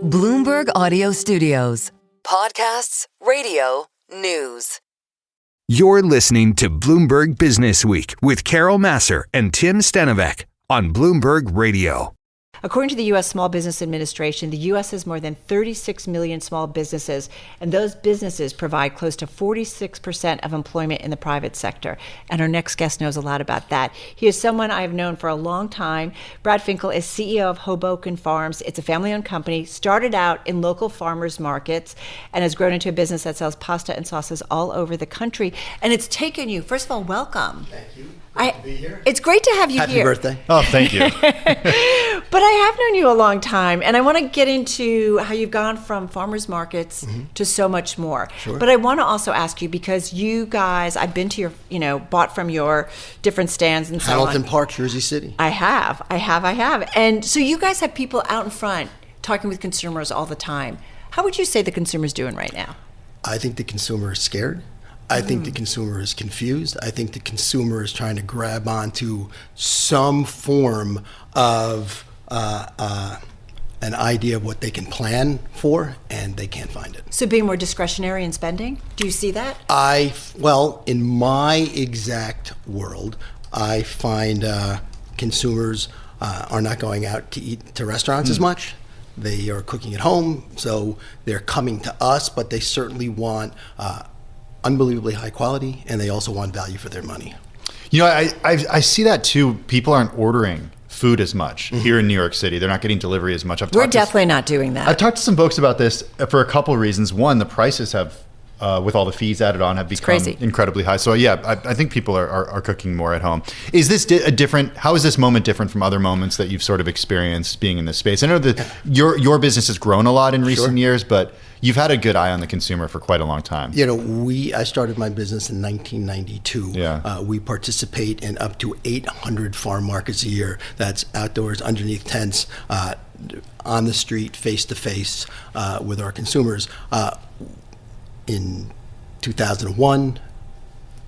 Bloomberg Audio Studios. Podcasts, radio, news. You're listening to Bloomberg Businessweek with Carol Massar and Tim Stenovec on Bloomberg Radio. According to the U.S. Small Business Administration, the U.S. has more than 36 million small businesses, and those businesses provide close to 46% of employment in the private sector. And our next guest knows a lot about that. He is someone I have known for a long time. Brad Finkel is CEO of Hoboken Farms. It's a family-owned company, started out in local farmers markets, and has grown into a business that sells pasta and sauces all over the country. And it's taken you, first of all, welcome. Thank you. Great to be here. It's great to have you Happy here. Happy birthday. Oh, thank you. But I have known you a long time, and I want to get into how you've gone from farmers markets to so much more. Sure. But I want to also ask you, because you guys, I've been to your, bought from your different stands and so on. Hamilton Park, Jersey City. I have. And so you guys have people out in front talking with consumers all the time. How would you say the consumer's doing right now? I think the consumer is scared. I think the consumer is confused. I think the consumer is trying to grab onto some form of an idea of what they can plan for, and they can't find it. So being more discretionary in spending? Do you see that? In my exact world, I find consumers are not going out to eat to restaurants as much. They are cooking at home, so they're coming to us, but they certainly want unbelievably high quality, and they also want value for their money. I see that too. People aren't ordering food as much here in New York City. They're not getting delivery as much. We're definitely not doing that. I've talked to some folks about this for a couple of reasons. One, the prices have, with all the fees added on, have become incredibly high. So yeah, I think people are cooking more at home. Is this how is this moment different from other moments that you've sort of experienced being in this space? I know that your business has grown a lot in recent years, but you've had a good eye on the consumer for quite a long time. I started my business in 1992. Yeah. We participate in up to 800 farm markets a year. That's outdoors, underneath tents, on the street, face to face with our consumers. In 2001,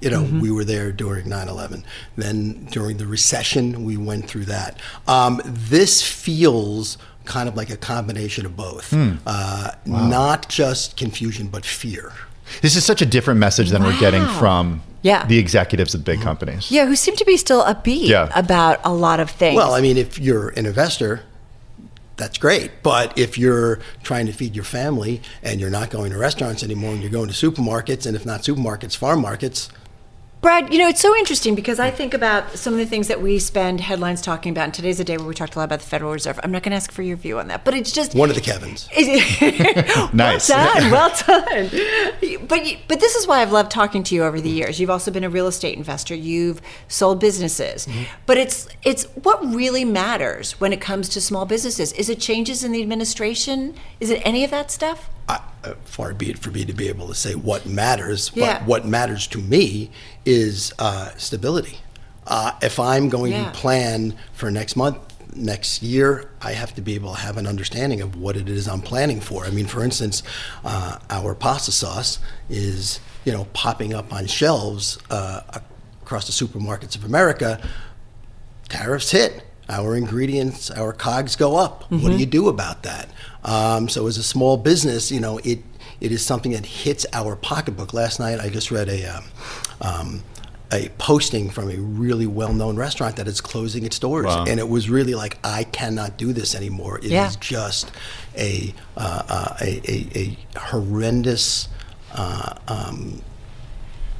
we were there during 9/11. Then during the recession, we went through that. This feels kind of like a combination of both. Not just confusion, but fear. This is such a different message than we're getting from the executives of big companies. Yeah, who seem to be still upbeat about a lot of things. Well, I mean, if you're an investor, that's great. But if you're trying to feed your family and you're not going to restaurants anymore and you're going to supermarkets, and if not supermarkets, farm markets. Brad, it's so interesting because I think about some of the things that we spend headlines talking about. And today's a day where we talked a lot about the Federal Reserve. I'm not going to ask for your view on that, but it's just one of the Kevins. Nice. Well done. But this is why I've loved talking to you over the years. You've also been a real estate investor. You've sold businesses. But it's what really matters when it comes to small businesses. Is it changes in the administration? Is it any of that stuff? Far be it for me to be able to say what matters, but what matters to me is stability. If I'm going to plan for next month, next year, I have to be able to have an understanding of what it is I'm planning for. I mean, for instance, our pasta sauce is, popping up on shelves across the supermarkets of America. Tariffs hit. Our ingredients, our COGS go up. What do you do about that? So as a small business, it is something that hits our pocketbook. Last night, I just read a posting from a really well-known restaurant that is closing its doors. Wow. And it was really like, I cannot do this anymore. It is just a horrendous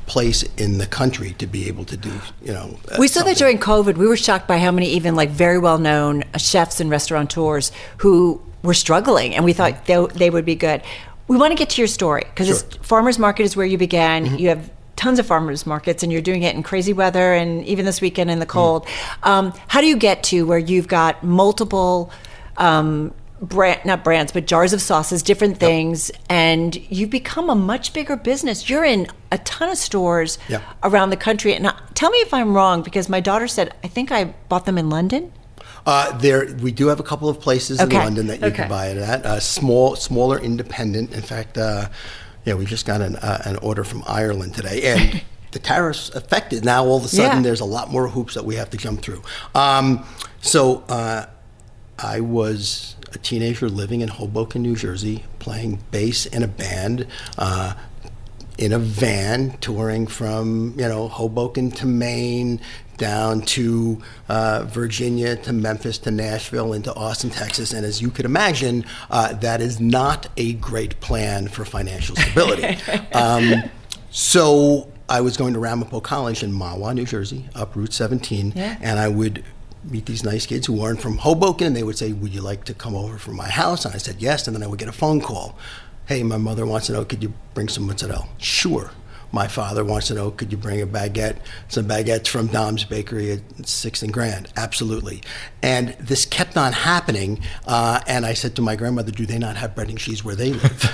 place in the country to be able to do, we saw that during COVID. We were shocked by how many even very well-known chefs and restaurateurs who were struggling, and we thought they would be good. We want to get to your story because farmers market is where you began. You have tons of farmers markets, and you're doing it in crazy weather and even this weekend in the cold. How do you get to where you've got multiple not brands, but jars of sauces, different things, and you've become a much bigger business. You're in a ton of stores around the country. And tell me if I'm wrong, because my daughter said, I think I bought them in London. We do have a couple of places in London that you can buy it at. Smaller, independent. In fact, we just got an order from Ireland today, and the tariffs affected. Now all of a sudden, there's a lot more hoops that we have to jump through. I was a teenager living in Hoboken, New Jersey, playing bass in a band, in a van, touring from Hoboken to Maine, down to Virginia, to Memphis, to Nashville, into Austin, Texas. And as you could imagine, that is not a great plan for financial stability. So I was going to Ramapo College in Mahwah, New Jersey, up Route 17, and I would meet these nice kids who weren't from Hoboken, and they would say, would you like to come over from my house? And I said yes, and then I would get a phone call. Hey, my mother wants to know, could you bring some mozzarella? Sure. My father wants to know, could you bring some baguettes from Dom's Bakery at 6th and Grand? Absolutely. And this kept on happening, and I said to my grandmother, do they not have bread and cheese where they live?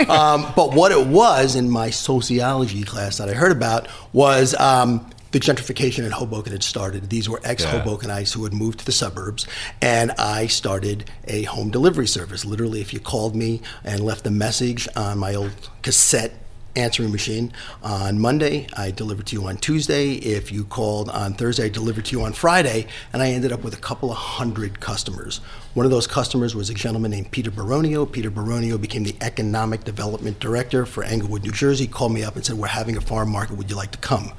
But what it was in my sociology class that I heard about was the gentrification in Hoboken had started. These were ex-Hobokenites who had moved to the suburbs, and I started a home delivery service. Literally, if you called me and left a message on my old cassette answering machine on Monday, I delivered to you on Tuesday. If you called on Thursday, I delivered to you on Friday, and I ended up with a couple of hundred customers. One of those customers was a gentleman named Peter Baronio. Peter Baronio became the Economic Development Director for Englewood, New Jersey, called me up and said, we're having a farm market, would you like to come?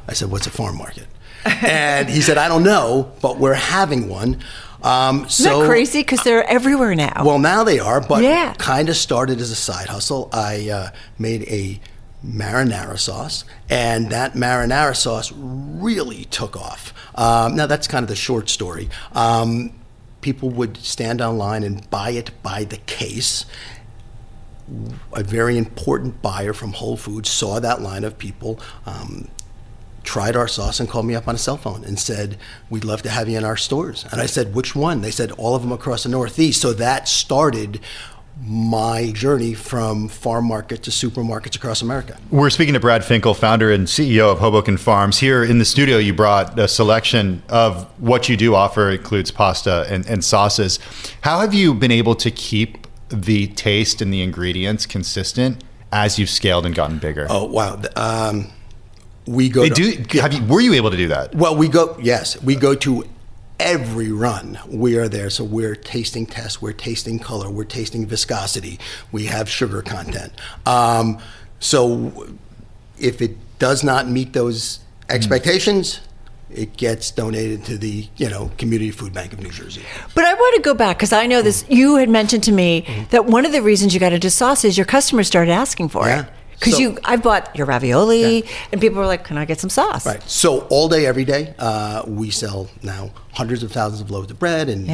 I said, what's a farm market? And he said, I don't know, but we're having one. Isn't that crazy? Because they're everywhere now. Well, now they are, but kind of started as a side hustle. I made a marinara sauce, and that marinara sauce really took off. Now, that's kind of the short story. People would stand online and buy it by the case. A very important buyer from Whole Foods saw that line of people, tried our sauce and called me up on a cell phone and said, we'd love to have you in our stores. And I said, which one? They said, all of them across the Northeast. So that started my journey from farm market to supermarkets across America. We're speaking to Brad Finkel, founder and CEO of Hoboken Farms. Here in the studio, you brought a selection of what you do offer. It includes pasta and sauces. How have you been able to keep the taste and the ingredients consistent as you've scaled and gotten bigger? Oh, wow. We go were you able to do that? Well, we go to every run. We are there. So we're tasting tests, we're tasting color, we're tasting viscosity, we have sugar content. So if it does not meet those expectations, it gets donated to the Community Food Bank of New Jersey. But I want to go back, because I know this. You had mentioned to me that one of the reasons you got into sauce is your customers started asking for it. Because I bought your ravioli, and people were like, can I get some sauce? Right. So all day, every day, we sell now hundreds of thousands of loaves of bread and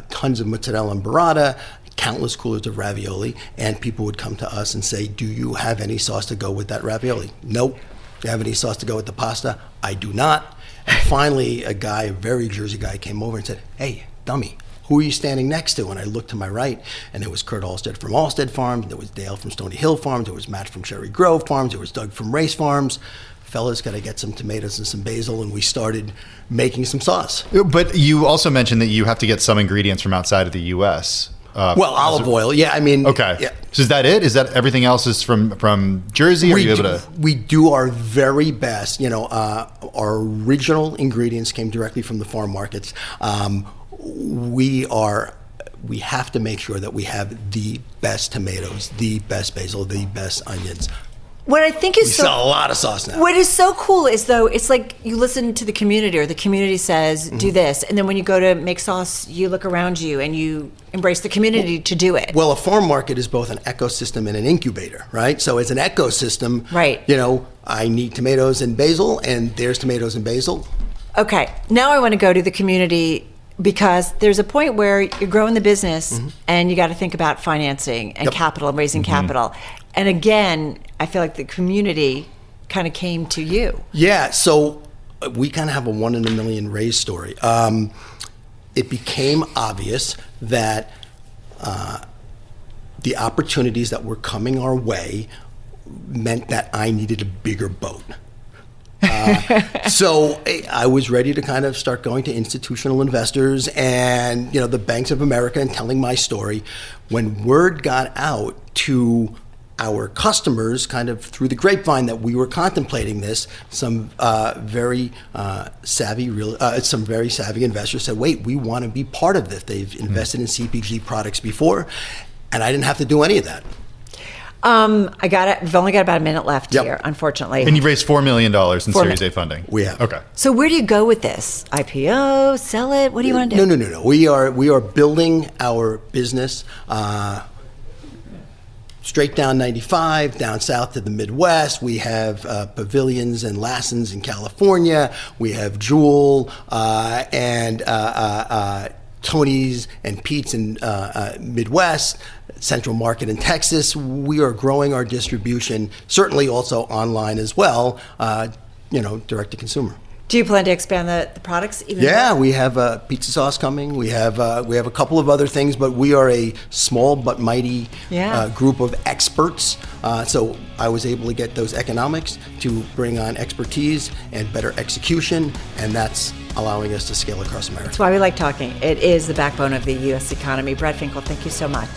tons of mozzarella and burrata, countless coolers of ravioli, and people would come to us and say, do you have any sauce to go with that ravioli? Nope. Do you have any sauce to go with the pasta? I do not. And finally, a very Jersey guy, came over and said, hey, dummy, who are you standing next to? And I looked to my right, and there was Kurt Alstead from Alstead Farms, there was Dale from Stony Hill Farms, there was Matt from Cherry Grove Farms, there was Doug from Race Farms. Fellas, got to get some tomatoes and some basil, and we started making some sauce. But you also mentioned that you have to get some ingredients from outside of the U.S. Olive oil, yeah. I mean, okay. Yeah. So is that it? Is that everything else is from Jersey? Are you able to? We do our very best. Our original ingredients came directly from the farm markets. We have to make sure that we have the best tomatoes, the best basil, the best onions. What I think is we sell a lot of sauce now. What is so cool is, though, it's like you listen to the community, or the community says, do this. And then when you go to make sauce, you look around you and you embrace the community to do it. Well, a farm market is both an ecosystem and an incubator, right? So it's an ecosystem. Right. I need tomatoes and basil, and there's tomatoes and basil. Okay. Now I want to go to the community, because there's a point where you're growing the business and you got to think about financing and capital and raising capital. And again, I feel like the community kind of came to you. Yeah, so we kind of have a 1 in a million raise story. It became obvious that the opportunities that were coming our way meant that I needed a bigger boat. So I was ready to kind of start going to institutional investors and the banks of America and telling my story. When word got out to our customers, kind of through the grapevine that we were contemplating this, some very savvy investors said, "Wait, we want to be part of this." They've invested in CPG products before, and I didn't have to do any of that. We've only got about a minute left here, unfortunately. And you've raised $4 million in Series A funding. We have. Okay. So where do you go with this? IPO, sell it? What do you want to do? No. We are building our business straight down 95, down south to the Midwest. We have Pavilions and Lassens in California. We have Jewel and Tony's and Pete's in Midwest, Central Market in Texas. We are growing our distribution, certainly also online as well, direct to consumer. Do you plan to expand the products even more? We have pizza sauce coming. We have a couple of other things, but we are a small but mighty group of experts. So I was able to get those economics to bring on expertise and better execution, and that's allowing us to scale across America. That's why we like talking. It is the backbone of the U.S. economy. Brad Finkel, thank you so much.